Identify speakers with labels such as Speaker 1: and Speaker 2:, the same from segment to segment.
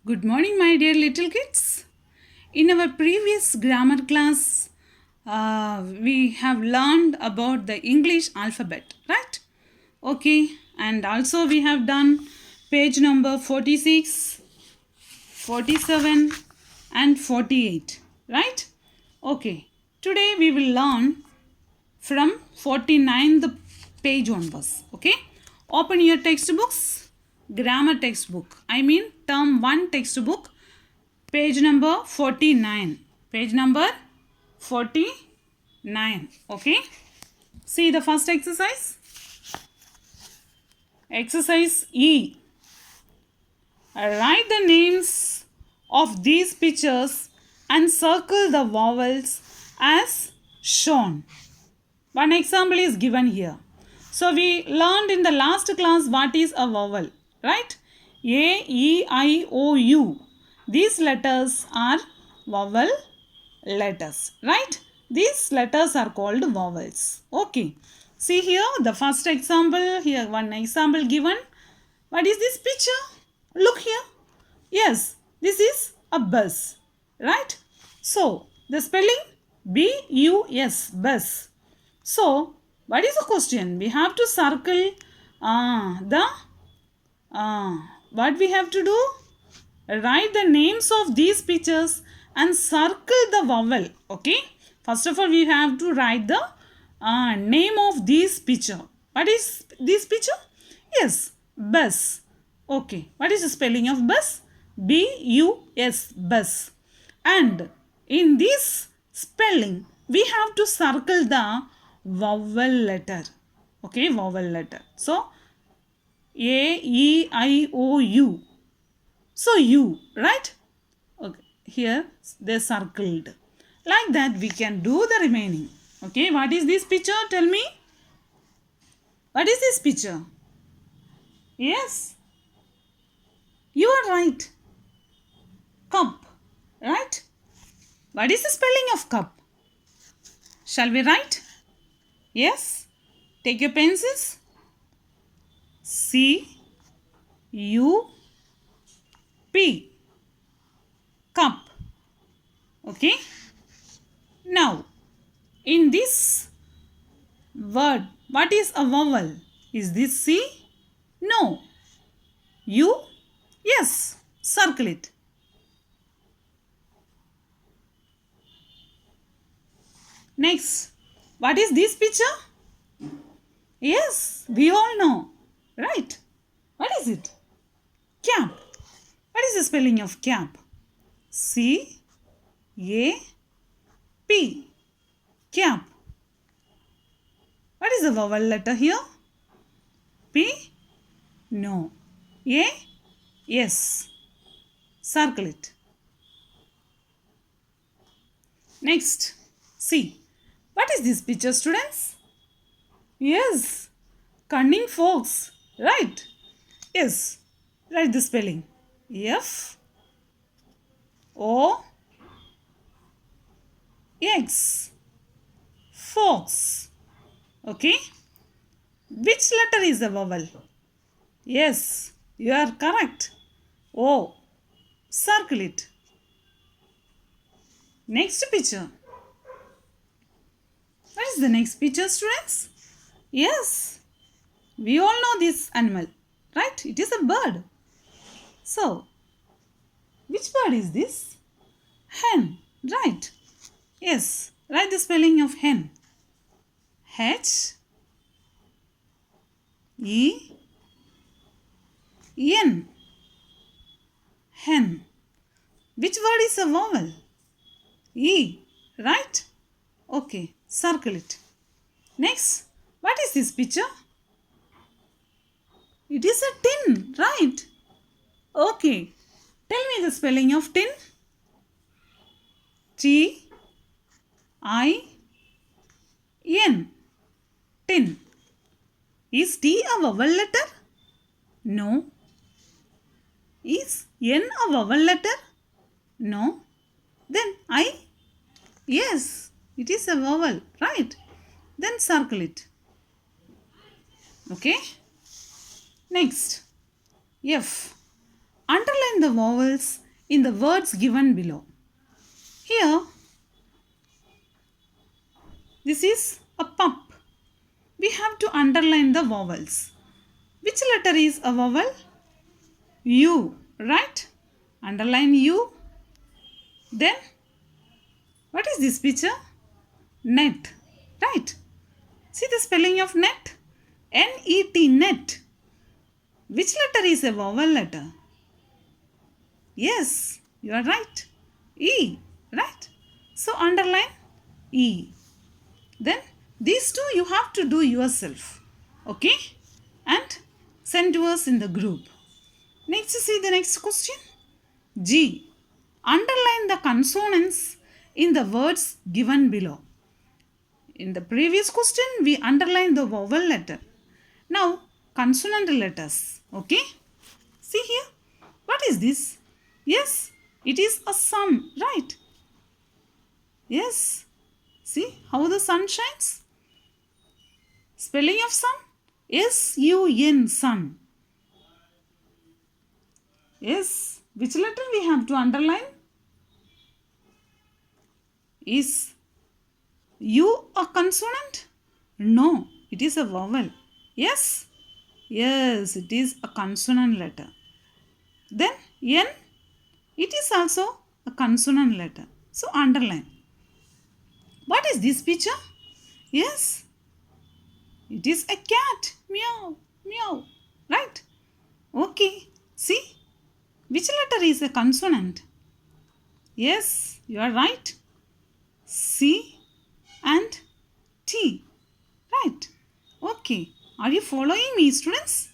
Speaker 1: Good morning, my dear little kids. In our previous grammar class, we have learned about the English alphabet, right? Okay, and also we have done page number 46, 47, and 48, right? Okay, today we will learn from 49th page onwards. Okay, open your textbooks, grammar textbook, I mean term 1 textbook, page number 49, page number 49. Okay, see the first exercise. Exercise E. Write the names of these pictures and circle the vowels as shown. One example is given here. So we learned in the last class what is a vowel, right? A, E, I, O, U. These letters are vowel letters, right? These letters are called vowels. Okay. See here the first example. Here one example given. What is this picture? Look here. Yes, this is a bus, right? So the spelling B-U-S, bus. So, what is the question? We have to circle what we have to do? Write the names of these pictures and circle the vowel. Okay. First of all, we have to write the name of this picture. What is this picture? Yes, bus. Okay. What is the spelling of bus? B-U-S, bus. And in this spelling, we have to circle the vowel letter. Okay, vowel letter. So, A, E, I, O, U. So, U, right? Okay, here they circled. Like that, we can do the remaining. Okay, what is this picture? Tell me. What is this picture? Yes, you are right. Cup, right? What is the spelling of cup? Shall we write? Yes. Take your pencils. C U P. Cup. Okay. Now, in this word, what is a vowel? Is this C? No. U? Yes. Circle it. Next, what is this picture? Yes, we all know, right? What is it? Cap. What is the spelling of cap? C A P. Cap. What is the vowel letter here? P? No. A? Yes. Circle it. Next, see. What is this picture, students? Yes, cunning folks, right? Yes, write the spelling. F O X. Fox. Okay. Which letter is the vowel? Yes, you are correct. O. Circle it. Next picture. What is the next picture, students? Yes, we all know this animal, right? It is a bird. So, which bird is this? Hen, right? Yes, write the spelling of hen. H E N. Hen. Which word is a vowel? E, right? Okay, circle it. Next, what is this picture? It is a tin, right? Okay, tell me the spelling of tin. T I N. Tin. Is T a vowel letter? No. Is N a vowel letter? No. Then I? Yes, it is a vowel, right? Then circle it. Okay. Next, F. Underline underline the vowels in the words given below. Here, this is a pup. We have to underline the vowels. Which letter is a vowel? U, right? Underline U. Then, what is this picture? Net, right? See the spelling of net? N-E-T, net. Which letter is a vowel letter? Yes, you are right. E, right? So underline E. Then these two you have to do yourself. Okay? And send to us in the group. Next, see the next question. G. Underline the consonants in the words given below. In the previous question, we underlined the vowel letter. Now, consonant letters. Okay? See here. What is this? Yes, it is a sun, right? Yes. See how the sun shines? Spelling of sun? S-U-N, sun. Yes. Which letter we have to underline? Is U a consonant? No, it is a vowel. Yes? Yes, it is a consonant letter. Then N, it is also a consonant letter. So underline. What is this picture? Yes, it is a cat. Meow, meow. Right? Okay. See? Which letter is a consonant? Yes, you are right. C and T. Right? Okay. Are you following me, students?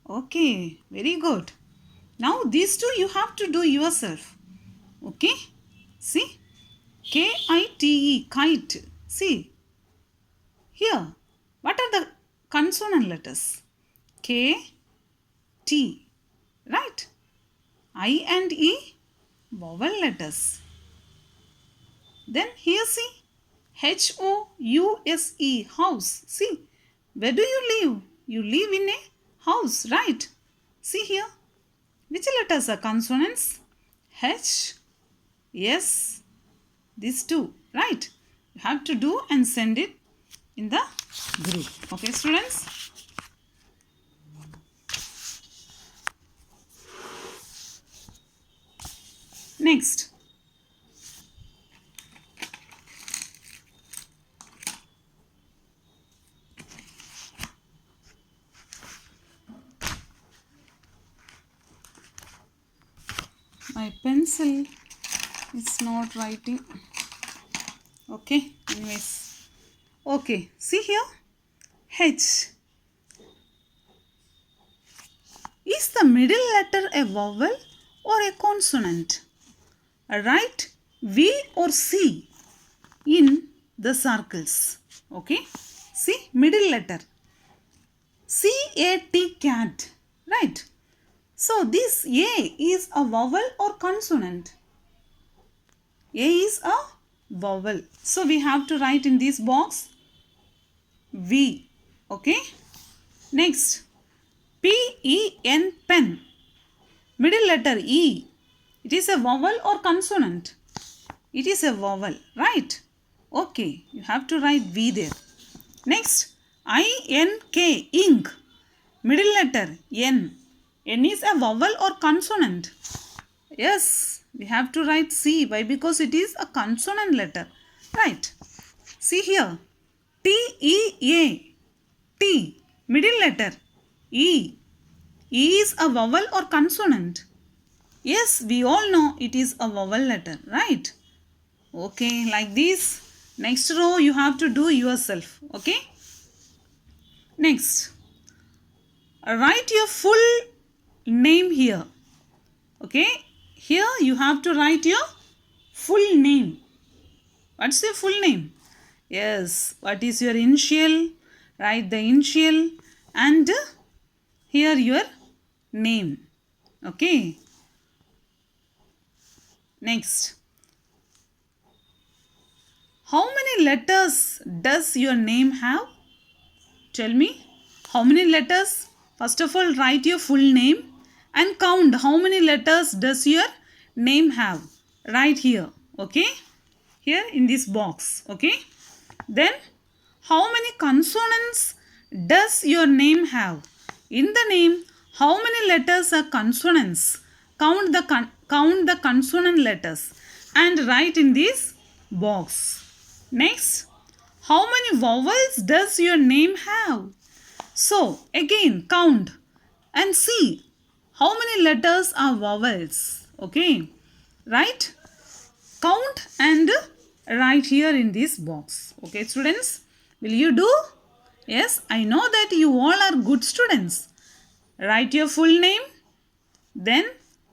Speaker 1: Okay. Very good. Now these two you have to do yourself. Okay? See? K-I-T-E, kite. See? Here. What are the consonant letters? K, T. Right? I and E, vowel letters. Then here see, H-O-U-S-E, house. See, where do you live? You live in a house, right? See here, which letters are consonants? H, S, these two, right? You have to do and send it in the group. Okay, students? Next. My pencil is not writing. Okay, anyways. Okay, see here. H. Is the middle letter a vowel or a consonant? Write V or C in the circles. Okay, see middle letter. C-A-T, cat. Right. So this A is a vowel or consonant? A is a vowel. So we have to write in this box V. Okay. Next. P-E-N, pen. Middle letter E. It is a vowel or consonant? It is a vowel. Right. Okay. You have to write V there. Next. I-N-K, ink. Middle letter N. N is a vowel or consonant? Yes, we have to write C. Why? Because it is a consonant letter. Right. See here. T-E-A. T. Middle letter. E. E is a vowel or consonant? Yes, we all know it is a vowel letter. Right. Okay, like this. Next row you have to do yourself. Okay. Next. Write your full name here. Okay, here you have to write your full name. What's your full name? Yes, what is your initial? Write the initial and here your name. Okay. Next. How many letters does your name have? Tell me. How many letters? First of all, write your full name. and count how many letters does your name have. Right here. Okay. Here in this box. Okay. Then how many consonants does your name have? In the name, how many letters are consonants? Count the consonant letters and write in this box. Next, how many vowels does your name have? So again count and see how many letters are vowels. Okay, right? Count and write here in this box. Okay, students, will you do? Yes, I know that you all are good students. Write your full name, then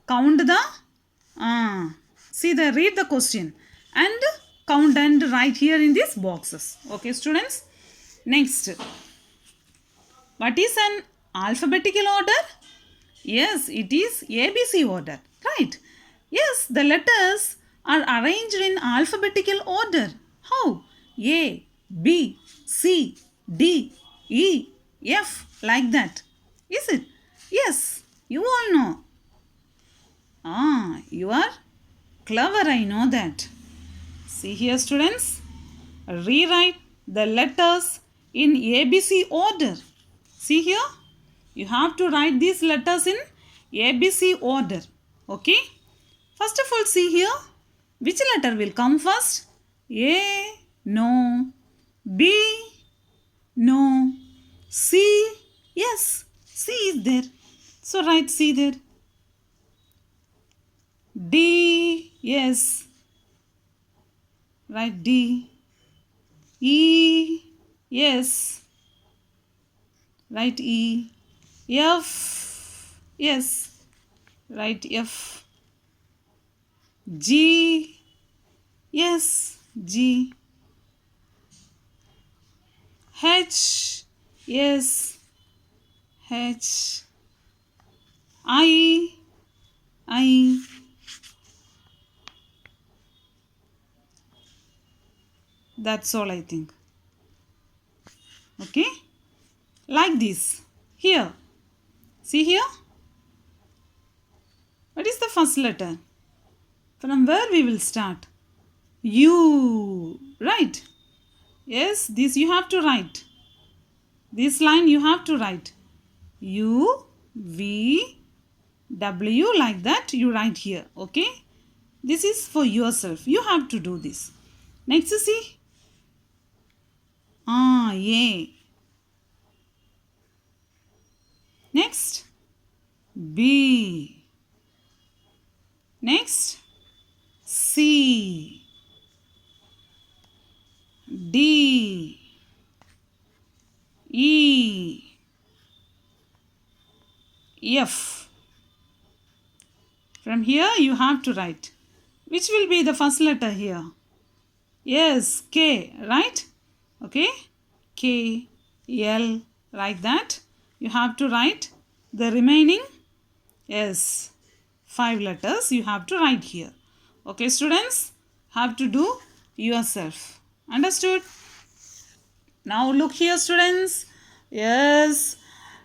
Speaker 1: count the read the question and count and write here in these boxes. Okay, students. Next, what is an alphabetical order? Yes, it is ABC order, right? Yes, the letters are arranged in alphabetical order. How? A, B, C, D, E, F, like that. Is it? Yes, you all know. You are clever, I know that. See here, students. Rewrite the letters in ABC order. See here. You have to write these letters in ABC order. Okay. First of all, see here. Which letter will come first? A, no. B, no. C, yes. C is there. So write C there. D, yes. Write D. E, yes. Write E. F, yes. Write F. G, yes. G. H, yes. H. I. That's all, I think. Okay. Like this. Here. See here. What is the first letter? From where we will start? U. Right. Yes, this you have to write. This line you have to write. U, V, W, like that you write here. Okay. This is for yourself. You have to do this. Next, see. A. Next, B. Next, C. D. E. F. From here you have to write. Which will be the first letter here? Yes, K, right? Okay. K, L, like that. You have to write the remaining, yes, 5 letters you have to write here. Okay, students, have to do yourself. Understood? Now look here, students. Yes,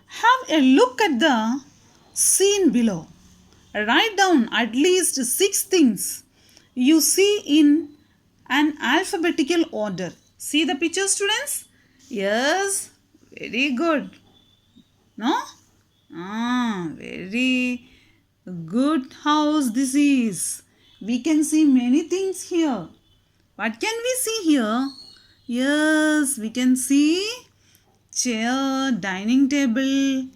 Speaker 1: have a look at the scene below. Write down at least 6 things you see in an alphabetical order. See the picture, students? Yes, very good. No? Very good house this is. We can see many things here. What can we see here? Yes, we can see chair, dining table.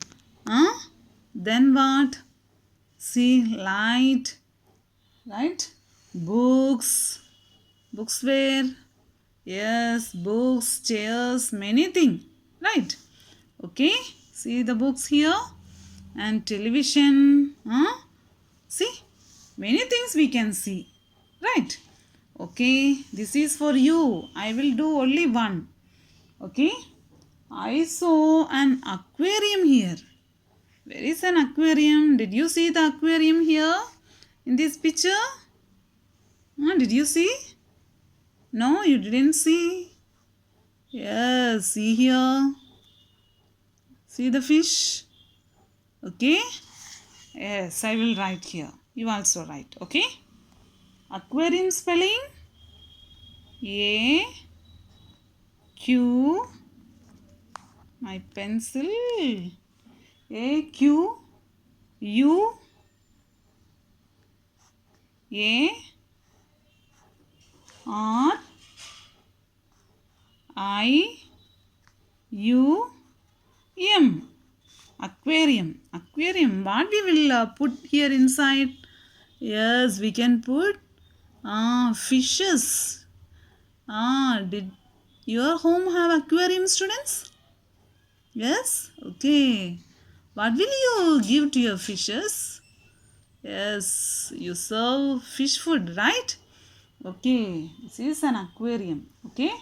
Speaker 1: Then what? See light, right? Books where? Yes, books, chairs, many things, right? Okay, see the books here and television. See, many things we can see, right? Okay, this is for you. I will do only one. Okay, I saw an aquarium here. Where is an aquarium? Did you see the aquarium here in this picture? Did you see? No, you didn't see. Yes, see here. See the fish. Okay. Yes, I will write here. You also write. Okay. Aquarium spelling A Q. My pencil. A Q U A R I U M. Aquarium. Aquarium. What we will put here inside? Yes, we can put fishes. Did your home have aquarium, students? Yes? Okay. What will you give to your fishes? Yes, you serve fish food, right? Okay, this is an aquarium. Okay.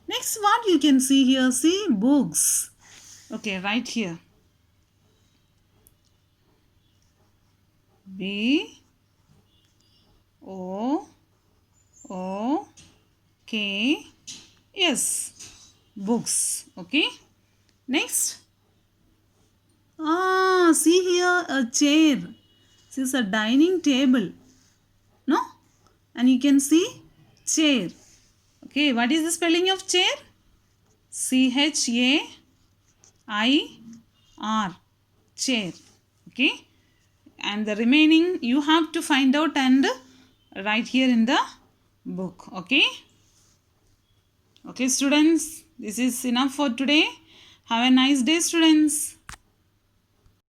Speaker 1: Next, what you can see here? See books. Okay, right here. B O O K S. Books. Okay. Next. See here a chair. This is a dining table. No? And you can see chair. Okay, what is the spelling of chair? CHAIR. Chair. Okay. And the remaining you have to find out and write here in the book. Okay. Okay, students. This is enough for today. Have a nice day, students.